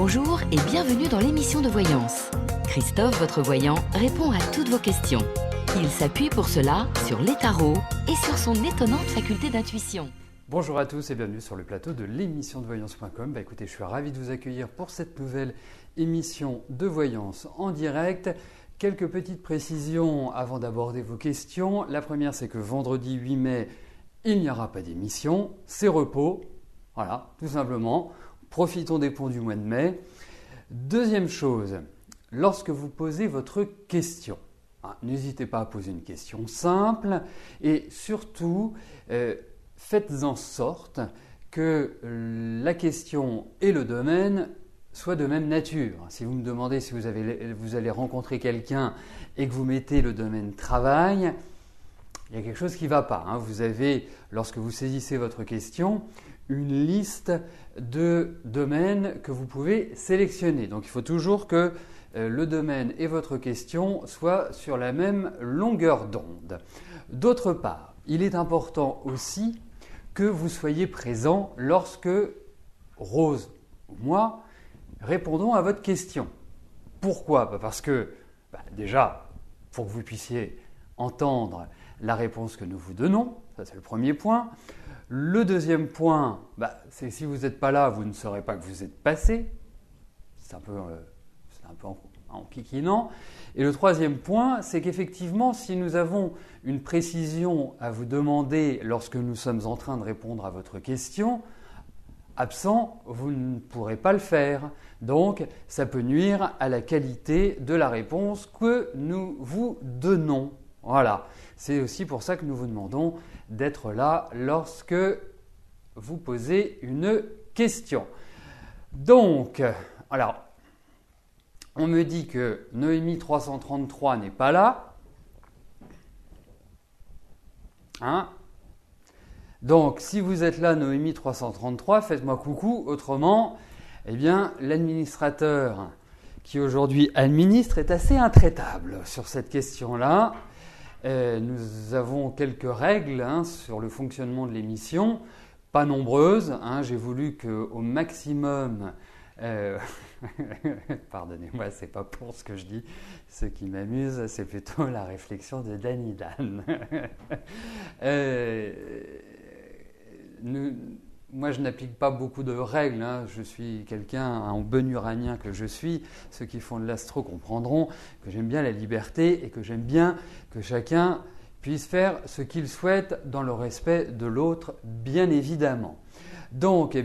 Bonjour et bienvenue dans l'émission de voyance. Christophe, votre voyant, répond à toutes vos questions. Il s'appuie pour cela sur les tarots et sur son étonnante faculté d'intuition. Bonjour à tous et bienvenue sur le plateau de l'émission de voyance.com. Écoutez, je suis ravi de vous accueillir pour cette nouvelle émission de voyance en direct. Quelques petites précisions avant d'aborder vos questions. La première, c'est que vendredi 8 mai, il n'y aura pas d'émission, c'est repos. Voilà, tout simplement. Profitons des ponts du mois de mai. Deuxième chose, lorsque vous posez votre question, n'hésitez pas à poser une question simple et surtout, faites en sorte que la question et le domaine soient de même nature. Si vous me demandez si vous allez rencontrer quelqu'un et que vous mettez le domaine travail, il y a quelque chose qui ne va pas. Vous avez, lorsque vous saisissez votre question, une liste de domaines que vous pouvez sélectionner. Donc il faut toujours que le domaine et votre question soient sur la même longueur d'onde. D'autre part, il est important aussi que vous soyez présent lorsque Rose ou moi répondons à votre question. Pourquoi ? Parce que déjà, pour que vous puissiez entendre la réponse que nous vous donnons, ça c'est le premier point. Le deuxième point, c'est que si vous n'êtes pas là, vous ne saurez pas que vous êtes passé. C'est un peu en kikinant. Et le troisième point, c'est qu'effectivement, si nous avons une précision à vous demander lorsque nous sommes en train de répondre à votre question, absent, vous ne pourrez pas le faire. Donc, ça peut nuire à la qualité de la réponse que nous vous donnons. Voilà. C'est aussi pour ça que nous vous demandons d'être là lorsque vous posez une question. Donc, alors, on me dit que Noémie 333 n'est pas là. Donc, si vous êtes là, Noémie 333, faites-moi coucou. Autrement, l'administrateur qui aujourd'hui administre est assez intraitable sur cette question-là. Nous avons quelques règles sur le fonctionnement de l'émission, pas nombreuses. J'ai voulu qu'au maximum, pardonnez-moi, c'est pas pour ce que je dis. Ce qui m'amuse, c'est plutôt la réflexion de Danny Dan. Moi, je n'applique pas beaucoup de règles. Je suis quelqu'un, en bon uranien que je suis. Ceux qui font de l'astro comprendront que j'aime bien la liberté et que j'aime bien que chacun puisse faire ce qu'il souhaite dans le respect de l'autre, bien évidemment. Donc, oui,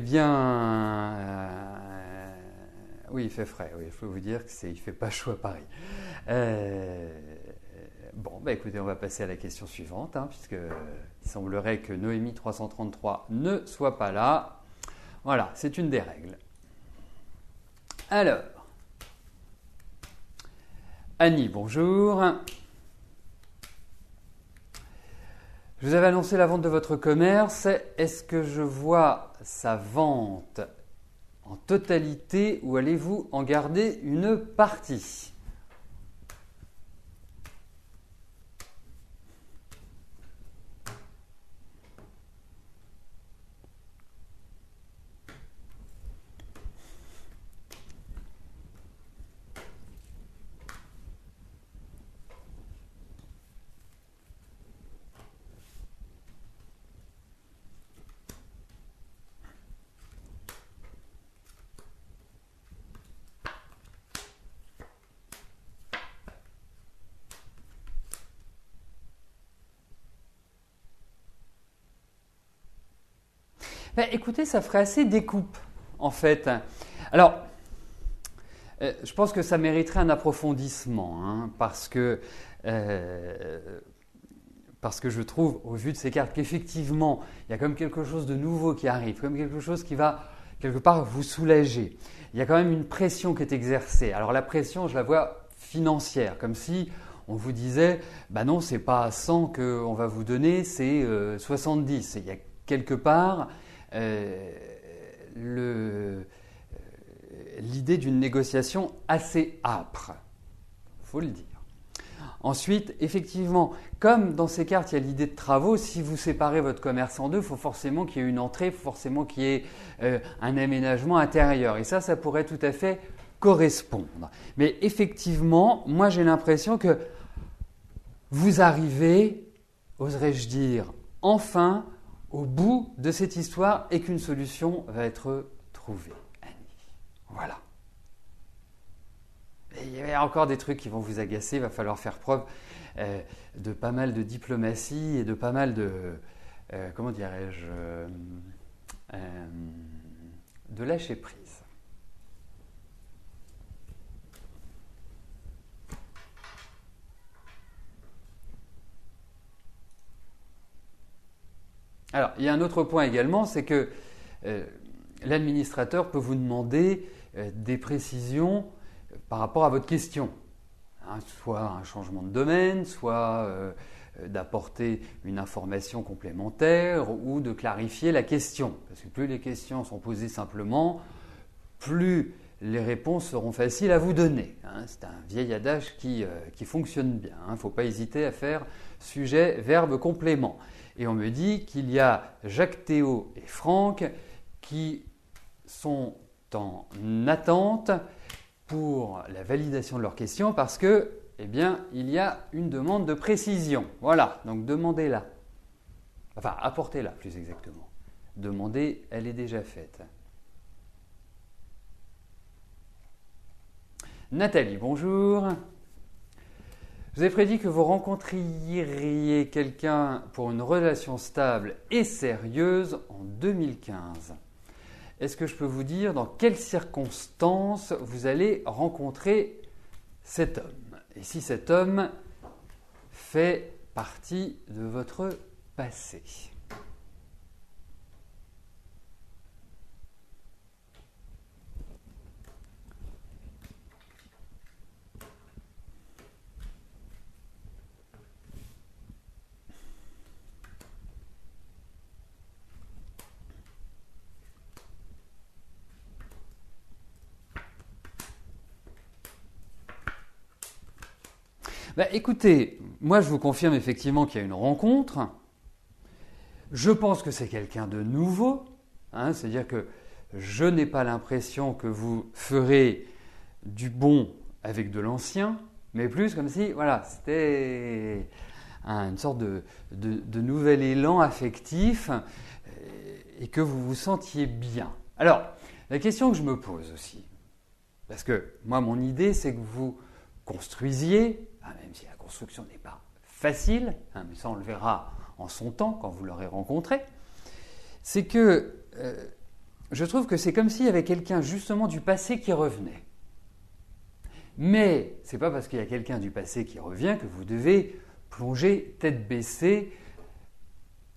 il fait frais. Oui, il faut vous dire qu'il ne fait pas chaud à Paris. Écoutez, on va passer à la question suivante, puisque il semblerait que Noémie 333 ne soit pas là. Voilà, c'est une des règles. Alors, Annie, bonjour. Je vous avais annoncé la vente de votre commerce. Est-ce que je vois sa vente en totalité ou allez-vous en garder une partie ? Écoutez, ça ferait assez découpe, en fait. Alors, je pense que ça mériterait un approfondissement, parce que je trouve, au vu de ces cartes, qu'effectivement, il y a comme quelque chose de nouveau qui arrive, comme quelque chose qui va, quelque part, vous soulager. Il y a quand même une pression qui est exercée. Alors, la pression, je la vois financière, comme si on vous disait, non, c'est pas 100 qu'on va vous donner, c'est 70. Et il y a quelque part l'idée d'une négociation assez âpre, il faut le dire. Ensuite, effectivement, comme dans ces cartes, il y a l'idée de travaux, si vous séparez votre commerce en deux, il faut forcément qu'il y ait une entrée, il faut forcément qu'il y ait un aménagement intérieur. Et ça pourrait tout à fait correspondre. Mais effectivement, moi j'ai l'impression que vous arrivez, oserais-je dire, enfin au bout de cette histoire et qu'une solution va être trouvée. Annie. Voilà. Et il y a encore des trucs qui vont vous agacer, il va falloir faire preuve de pas mal de diplomatie et de pas mal de, comment dirais-je, de lâcher prise. Alors, il y a un autre point également, c'est que l'administrateur peut vous demander des précisions par rapport à votre question. Soit un changement de domaine, soit d'apporter une information complémentaire ou de clarifier la question. Parce que plus les questions sont posées simplement, plus les réponses seront faciles à vous donner. C'est un vieil adage qui fonctionne bien. Il ne faut pas hésiter à faire sujet, verbe, complément. Et on me dit qu'il y a Jacques Théo et Franck qui sont en attente pour la validation de leurs questions parce que, eh bien, il y a une demande de précision. Voilà, donc demandez-la. Enfin, apportez-la plus exactement. Demandez, elle est déjà faite. Nathalie, bonjour. Je vous ai prédit que vous rencontriez quelqu'un pour une relation stable et sérieuse en 2015. Est-ce que je peux vous dire dans quelles circonstances vous allez rencontrer cet homme? Et si cet homme fait partie de votre passé? Écoutez, moi je vous confirme effectivement qu'il y a une rencontre. Je pense que c'est quelqu'un de nouveau, c'est-à-dire que je n'ai pas l'impression que vous ferez du bon avec de l'ancien, mais plus comme si voilà, c'était une sorte de nouvel élan affectif et que vous vous sentiez bien. Alors, la question que je me pose aussi, parce que moi mon idée c'est que vous construisiez, même si la construction n'est pas facile, mais ça on le verra en son temps quand vous l'aurez rencontré, c'est que je trouve que c'est comme s'il y avait quelqu'un justement du passé qui revenait. Mais ce n'est pas parce qu'il y a quelqu'un du passé qui revient que vous devez plonger tête baissée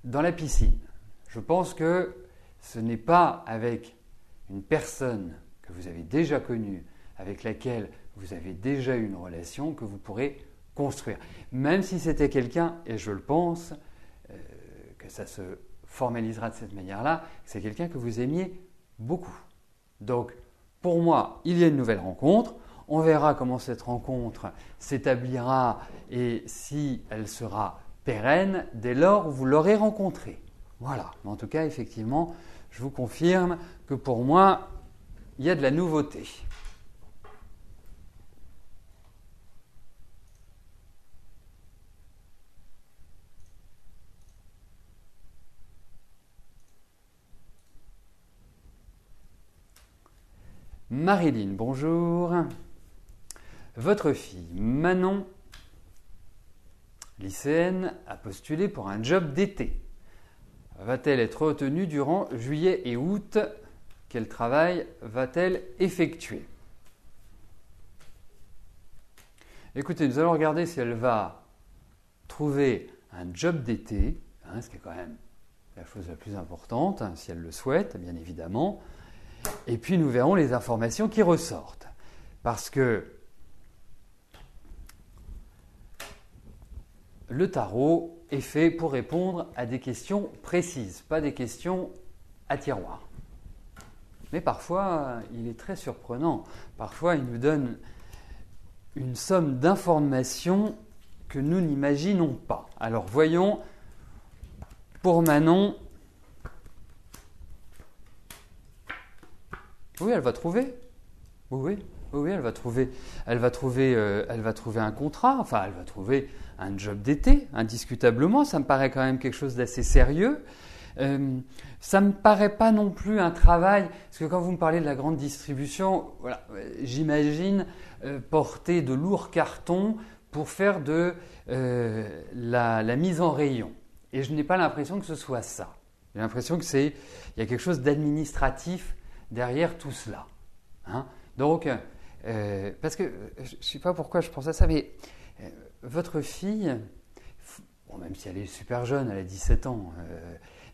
dans la piscine. Je pense que ce n'est pas avec une personne que vous avez déjà connue, avec laquelle vous avez déjà eu une relation que vous pourrez construire. Même si c'était quelqu'un, et je le pense, que ça se formalisera de cette manière-là, c'est quelqu'un que vous aimiez beaucoup. Donc, pour moi, il y a une nouvelle rencontre. On verra comment cette rencontre s'établira et si elle sera pérenne dès lors où vous l'aurez rencontrée. Voilà. Mais en tout cas, effectivement, je vous confirme que pour moi, il y a de la nouveauté. Marilyn, bonjour. Votre fille Manon, lycéenne, a postulé pour un job d'été. Va-t-elle être retenue durant juillet et août? Quel travail va-t-elle effectuer? Écoutez, nous allons regarder si elle va trouver un job d'été, ce qui est quand même la chose la plus importante, si elle le souhaite, bien évidemment. Et puis nous verrons les informations qui ressortent. Parce que le tarot est fait pour répondre à des questions précises, pas des questions à tiroir. Mais parfois, il est très surprenant. Parfois, il nous donne une somme d'informations que nous n'imaginons pas. Alors voyons, pour Manon, oui, elle va trouver. Oui, elle va trouver un contrat, enfin elle va trouver un job d'été, indiscutablement. Ça me paraît quand même quelque chose d'assez sérieux. Ça ne me paraît pas non plus un travail, parce que quand vous me parlez de la grande distribution, voilà, j'imagine porter de lourds cartons pour faire de la mise en rayon. Et je n'ai pas l'impression que ce soit ça. J'ai l'impression qu'il y a quelque chose d'administratif derrière tout cela. Hein. Donc, parce que je ne sais pas pourquoi je pense à ça, mais votre fille, bon, même si elle est super jeune, elle a 17 ans,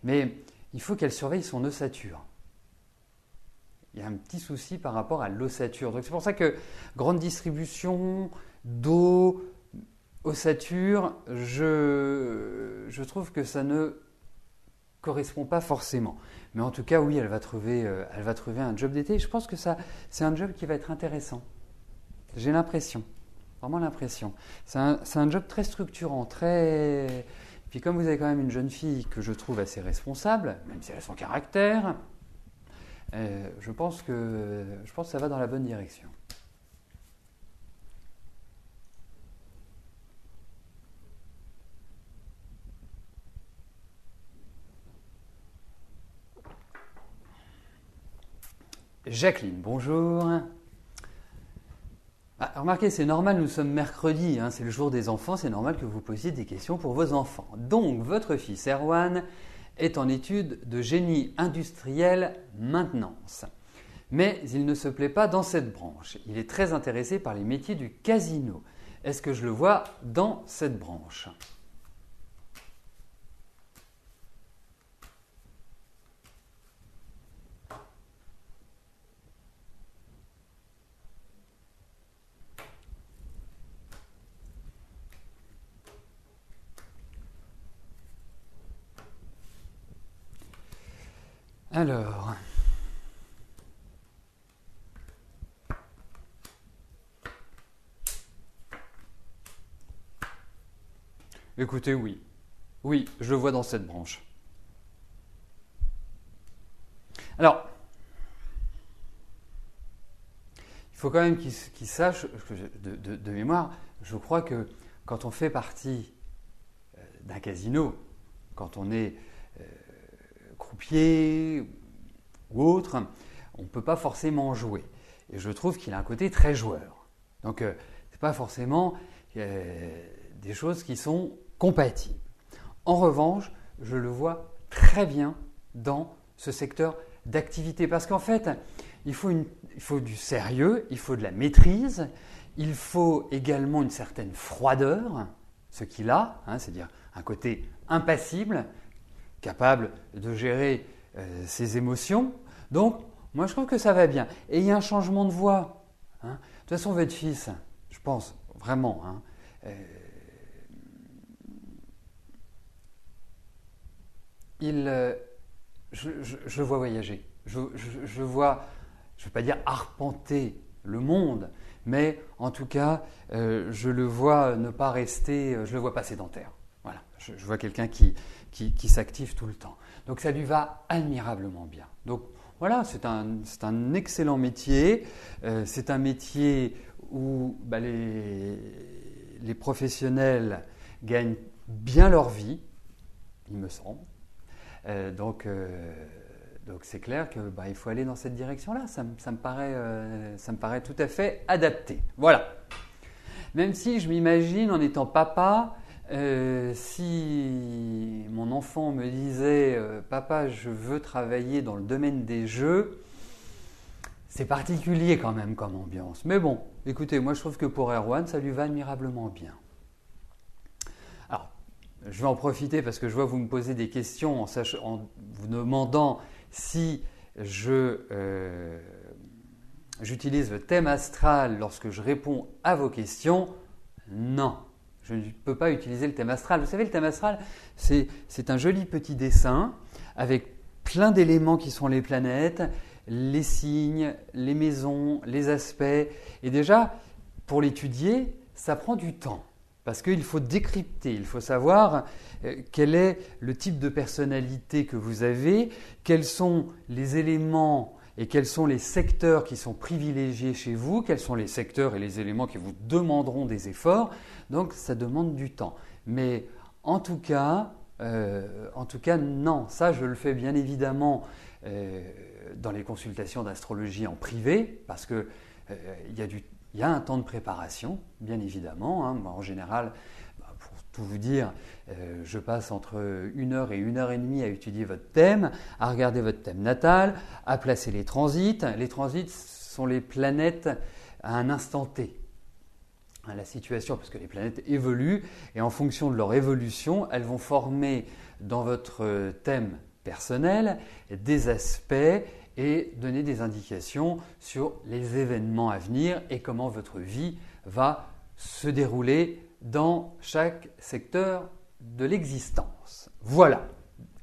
mais il faut qu'elle surveille son ossature. Il y a un petit souci par rapport à l'ossature. Donc c'est pour ça que grande distribution, dos, ossature, je trouve que ça ne correspond pas forcément. Mais en tout cas, oui, elle va trouver un job d'été. Je pense que c'est un job qui va être intéressant. J'ai l'impression, vraiment l'impression. C'est un job très structurant, très... Puis comme vous avez quand même une jeune fille que je trouve assez responsable, même si elle a son caractère, je pense que ça va dans la bonne direction. Jacqueline, bonjour. Remarquez, c'est normal, nous sommes mercredi, hein, c'est le jour des enfants, c'est normal que vous posiez des questions pour vos enfants. Donc, votre fils Erwan est en études de génie industriel maintenance. Mais il ne se plaît pas dans cette branche. Il est très intéressé par les métiers du casino. Est-ce que je le vois dans cette branche ? Alors, écoutez, oui, je le vois dans cette branche. Alors, il faut quand même qu'il sache, de mémoire, je crois que quand on fait partie d'un casino, quand on est croupier ou autre, on ne peut pas forcément jouer. Et je trouve qu'il a un côté très joueur. Donc, ce n'est pas forcément des choses qui sont compatibles. En revanche, je le vois très bien dans ce secteur d'activité. Parce qu'en fait, il faut du sérieux, il faut de la maîtrise, il faut également une certaine froideur, ce qu'il a, hein, c'est-à-dire un côté impassible, capable de gérer ses émotions. Donc, moi, je trouve que ça va bien. Et il y a un changement de voix. Hein. De toute façon, votre fils, je pense vraiment, hein, je le vois voyager. Je vois, je ne vais pas dire arpenter le monde, mais en tout cas, je le vois ne pas rester, je le vois pas sédentaire. Voilà, je vois quelqu'un qui s'active tout le temps. Donc ça lui va admirablement bien. Donc voilà, c'est un excellent métier. C'est un métier où les professionnels gagnent bien leur vie, il me semble. Donc c'est clair qu'il faut aller dans cette direction-là. Ça me paraît tout à fait adapté. Voilà. Même si je m'imagine en étant papa, si mon enfant me disait papa, je veux travailler dans le domaine des jeux, c'est particulier quand même comme ambiance. Mais bon, écoutez, moi je trouve que pour Erwan, ça lui va admirablement bien. Alors, je vais en profiter parce que je vois que vous me posez des questions en vous demandant si j'utilise le thème astral lorsque je réponds à vos questions. Non. Je ne peux pas utiliser le thème astral. Vous savez, le thème astral, c'est un joli petit dessin avec plein d'éléments qui sont les planètes, les signes, les maisons, les aspects. Et déjà, pour l'étudier, ça prend du temps. Parce qu'il faut décrypter, il faut savoir quel est le type de personnalité que vous avez, quels sont les éléments et quels sont les secteurs qui sont privilégiés chez vous, quels sont les secteurs et les éléments qui vous demanderont des efforts. Donc ça demande du temps. Mais en tout cas, non, ça je le fais bien évidemment dans les consultations d'astrologie en privé, parce que il y a un temps de préparation, bien évidemment. Moi, en général, pour tout vous dire, je passe entre 1 heure et 1 heure et demie à étudier votre thème, à regarder votre thème natal, à placer les transits. Les transits sont les planètes à un instant T. La situation, parce que les planètes évoluent, et en fonction de leur évolution, elles vont former dans votre thème personnel des aspects et donner des indications sur les événements à venir et comment votre vie va se dérouler dans chaque secteur de l'existence. Voilà.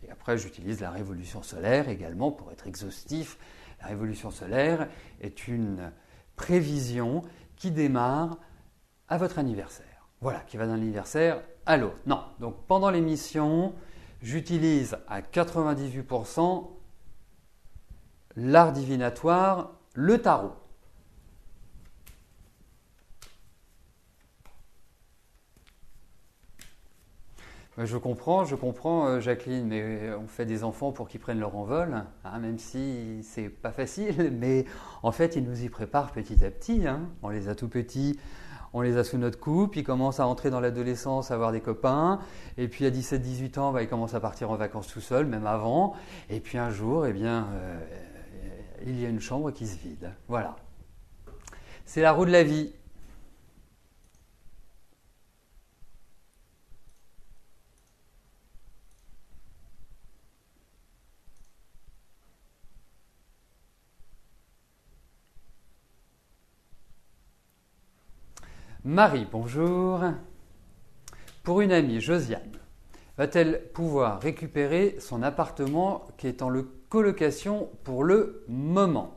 Et après, j'utilise la révolution solaire également pour être exhaustif. La révolution solaire est une prévision qui démarre à votre anniversaire. Voilà, qui va d'un anniversaire à l'autre. Non, donc pendant l'émission, j'utilise à 98% l'art divinatoire, le tarot. Je comprends, Jacqueline, mais on fait des enfants pour qu'ils prennent leur envol, même si c'est pas facile, mais en fait, ils nous y préparent petit à petit. On les a tout petits, on les a sous notre cou, puis ils commencent à entrer dans l'adolescence, à avoir des copains, et puis à 17-18 ans, ils commencent à partir en vacances tout seuls, même avant, et puis un jour, il y a une chambre qui se vide. Voilà. C'est la roue de la vie. Marie, bonjour. Pour une amie, Josiane, va-t-elle pouvoir récupérer son appartement qui est en colocation pour le moment?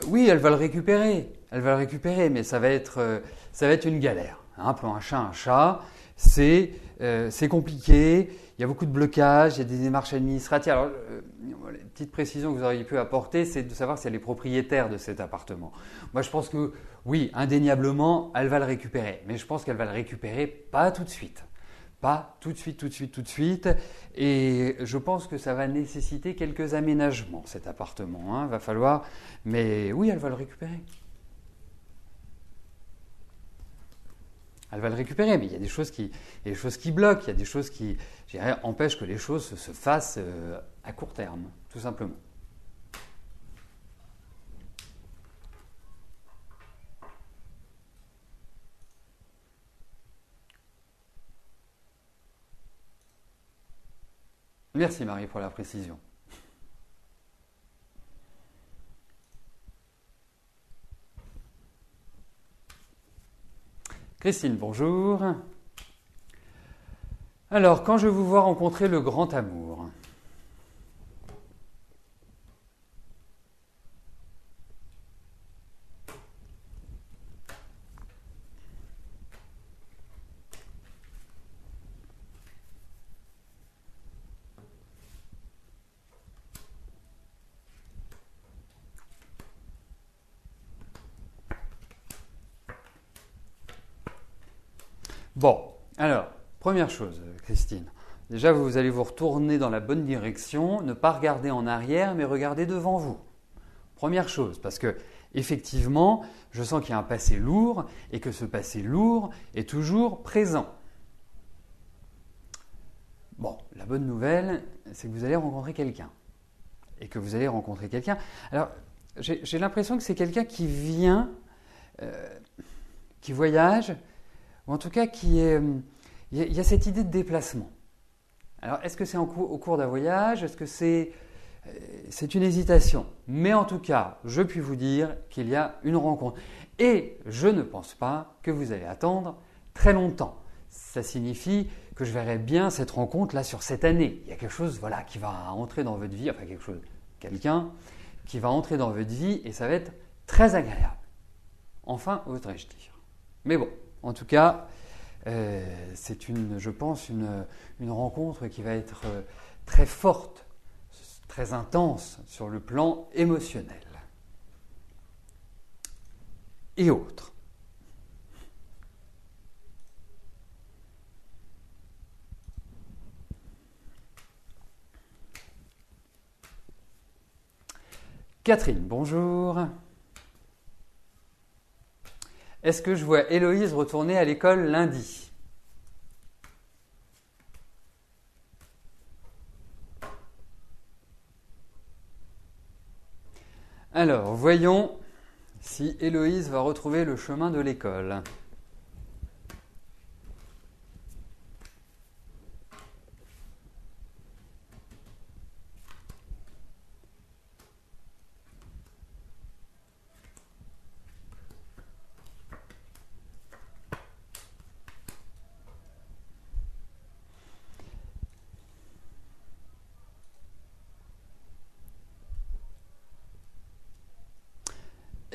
Oui, elle va le récupérer. Elle va le récupérer, mais ça va être une galère. Pour un chat, c'est compliqué. Il y a beaucoup de blocages, il y a des démarches administratives. Alors, la petite précision que vous auriez pu apporter, c'est de savoir si elle est propriétaire de cet appartement. Moi, je pense que oui, indéniablement, elle va le récupérer. Mais je pense qu'elle va le récupérer pas tout de suite. Pas tout de suite. Et je pense que ça va nécessiter quelques aménagements, cet appartement. Va falloir. Mais oui, elle va le récupérer. Elle va le récupérer, mais il y a des choses qui bloquent, il y a des choses qui, je dirais, empêchent que les choses se fassent à court terme, tout simplement. Merci Marie pour la précision. Christine, bonjour. Alors, quand je vous vois rencontrer le grand amour, bon, alors, première chose, Christine. Déjà, vous allez vous retourner dans la bonne direction, ne pas regarder en arrière, mais regarder devant vous. Première chose, parce que effectivement, je sens qu'il y a un passé lourd et que ce passé lourd est toujours présent. Bon, la bonne nouvelle, c'est que vous allez rencontrer quelqu'un. Et que vous allez rencontrer quelqu'un. Alors, j'ai l'impression que c'est quelqu'un qui vient, qui voyage, ou en tout cas qui est il y a cette idée de déplacement. Alors, est-ce que c'est au cours d'un voyage? Est-ce que c'est une hésitation? Mais en tout cas, je puis vous dire qu'il y a une rencontre. Et je ne pense pas que vous allez attendre très longtemps. Ça signifie que je verrai bien cette rencontre-là sur cette année. Il y a quelque chose qui va entrer dans votre vie, quelqu'un qui va entrer dans votre vie et ça va être très agréable. Enfin, oserais-je dire. Mais bon, en tout cas, c'est je pense, une rencontre qui va être très forte, très intense sur le plan émotionnel. Et autres. Catherine, bonjour. Est-ce que je vois Héloïse retourner à l'école lundi? Alors, voyons si Héloïse va retrouver le chemin de l'école.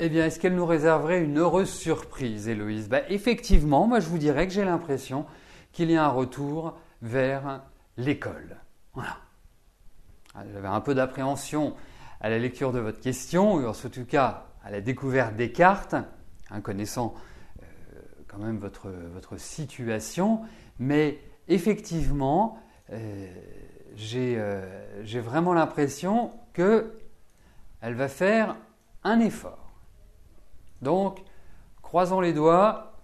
Eh bien, est-ce qu'elle nous réserverait une heureuse surprise, Héloïse? Effectivement, moi je vous dirais que j'ai l'impression qu'il y a un retour vers l'école. Voilà. J'avais un peu d'appréhension à la lecture de votre question, ou en tout cas à la découverte des cartes, connaissant quand même votre situation, mais effectivement, j'ai vraiment l'impression qu'elle va faire un effort. Donc, croisons les doigts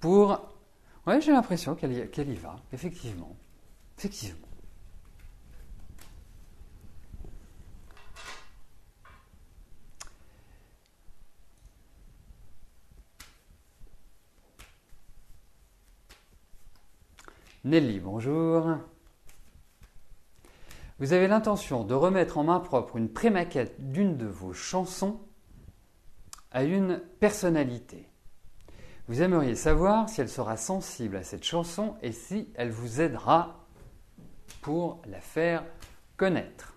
pour... Oui, j'ai l'impression qu'elle y va, effectivement. Effectivement. Nelly, bonjour. Vous avez l'intention de remettre en main propre une prémaquette d'une de vos chansons à une personnalité. Vous aimeriez savoir si elle sera sensible à cette chanson et si elle vous aidera pour la faire connaître.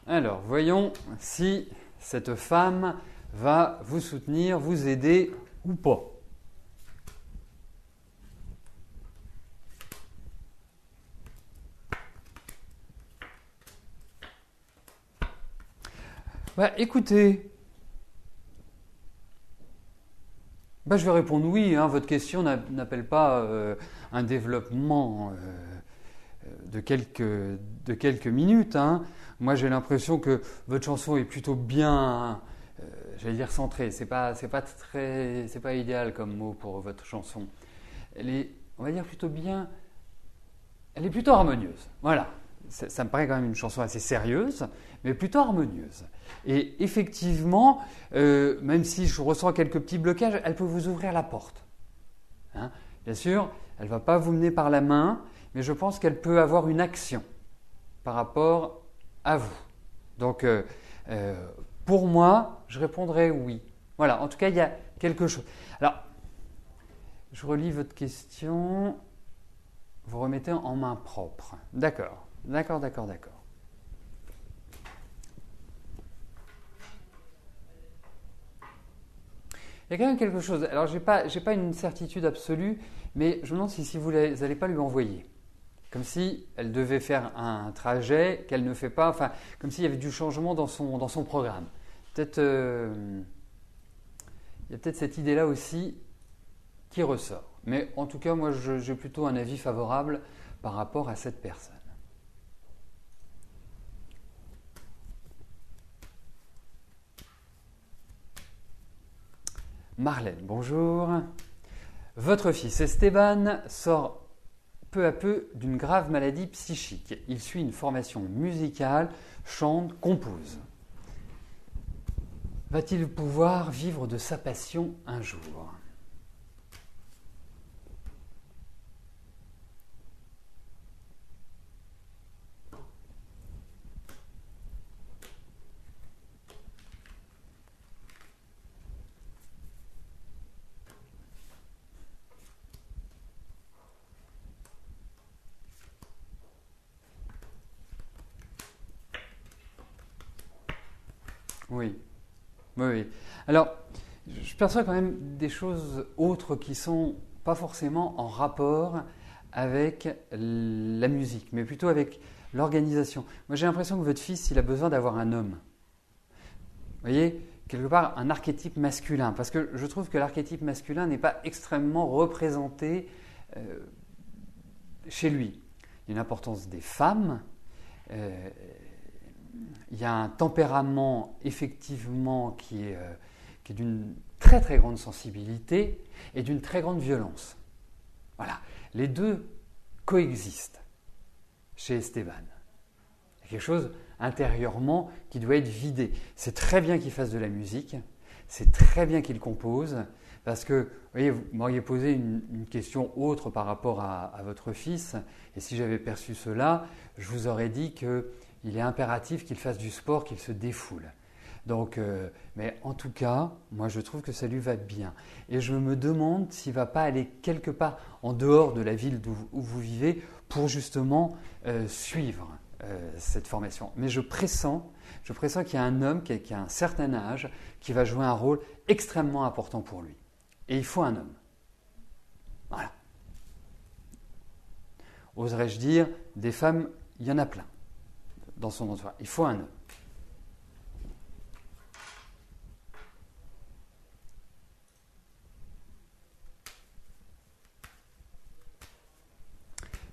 Alors, voyons si cette femme va vous soutenir, vous aider ou pas. Écoutez, je vais répondre oui. Votre question n'appelle pas un développement de quelques minutes. Moi, j'ai l'impression que votre chanson est plutôt bien, centrée. C'est pas idéal comme mot pour votre chanson. Elle est, on va dire plutôt bien. Elle est plutôt harmonieuse. Voilà. Ça me paraît quand même une chanson assez sérieuse, mais plutôt harmonieuse. Et effectivement, même si je ressens quelques petits blocages, elle peut vous ouvrir la porte. Bien sûr, elle ne va pas vous mener par la main, mais je pense qu'elle peut avoir une action par rapport à vous. Donc, pour moi, je répondrai oui. Voilà, en tout cas, il y a quelque chose. Alors, je relis votre question. Vous remettez en main propre. D'accord. Il y a quand même quelque chose. Alors, j'ai pas une certitude absolue, mais je me demande si vous n'allez pas lui envoyer. Comme si elle devait faire un trajet qu'elle ne fait pas, comme s'il y avait du changement dans son programme. Peut-être, il y a peut-être cette idée-là aussi qui ressort. Mais en tout cas, moi, j'ai plutôt un avis favorable par rapport à cette personne. Marlène, bonjour. Votre fils Esteban peu à peu d'une grave maladie psychique. Il suit une formation musicale, chante, compose. Va-t-il pouvoir vivre de sa passion un jour ? Oui, oui, oui. Alors, je perçois quand même des choses autres qui sont pas forcément en rapport avec la musique, mais plutôt avec l'organisation. Moi, j'ai l'impression que votre fils, il a besoin d'avoir un homme. Vous voyez, quelque part, un archétype masculin. Parce que je trouve que l'archétype masculin n'est pas extrêmement représenté chez lui. Il y a une importance des femmes. Il y a un tempérament effectivement qui est d'une très très grande sensibilité et d'une très grande violence. Voilà, les deux coexistent chez Esteban. Il y a quelque chose intérieurement qui doit être vidé. C'est très bien qu'il fasse de la musique, c'est très bien qu'il compose, parce que vous voyez, vous m'auriez posé une question autre par rapport à votre fils, et si j'avais perçu cela, je vous aurais dit qu'il est impératif qu'il fasse du sport, qu'il se défoule. Donc, mais en tout cas, moi je trouve que ça lui va bien. Et je me demande s'il ne va pas aller quelque part en dehors de la ville où vous vivez pour justement suivre cette formation. Mais je pressens qu'il y a un homme qui a un certain âge qui va jouer un rôle extrêmement important pour lui. Et il faut un homme. Voilà. Oserais-je dire, des femmes, il y en a plein dans son entourage. Il faut un homme.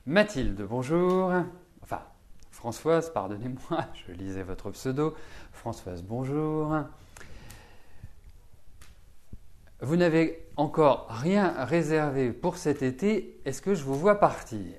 Mathilde, bonjour. Enfin, Françoise, pardonnez-moi, je lisais votre pseudo. Françoise, bonjour. Vous n'avez encore rien réservé pour cet été. Est-ce que je vous vois partir ?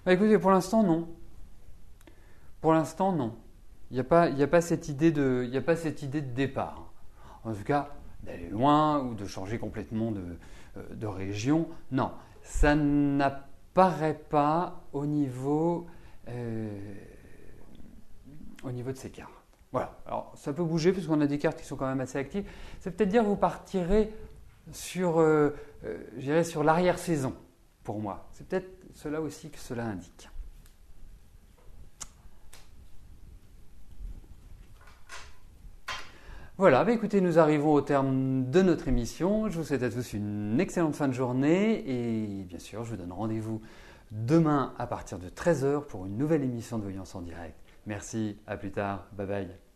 Bah, écoutez, pour l'instant, non. Pour l'instant, non. Il n'y a pas cette idée de départ. En tout cas, d'aller loin ou de changer complètement de région. Non, ça n'apparaît pas au niveau de ces cartes. Voilà. Alors, ça peut bouger puisqu'on a des cartes qui sont quand même assez actives. C'est peut-être dire que vous partirez sur l'arrière-saison pour moi. C'est peut-être cela aussi que cela indique. Voilà, bah écoutez, nous arrivons au terme de notre émission. Je vous souhaite à tous une excellente fin de journée et bien sûr, je vous donne rendez-vous demain à partir de 13h pour une nouvelle émission de Voyance en direct. Merci, à plus tard, bye bye.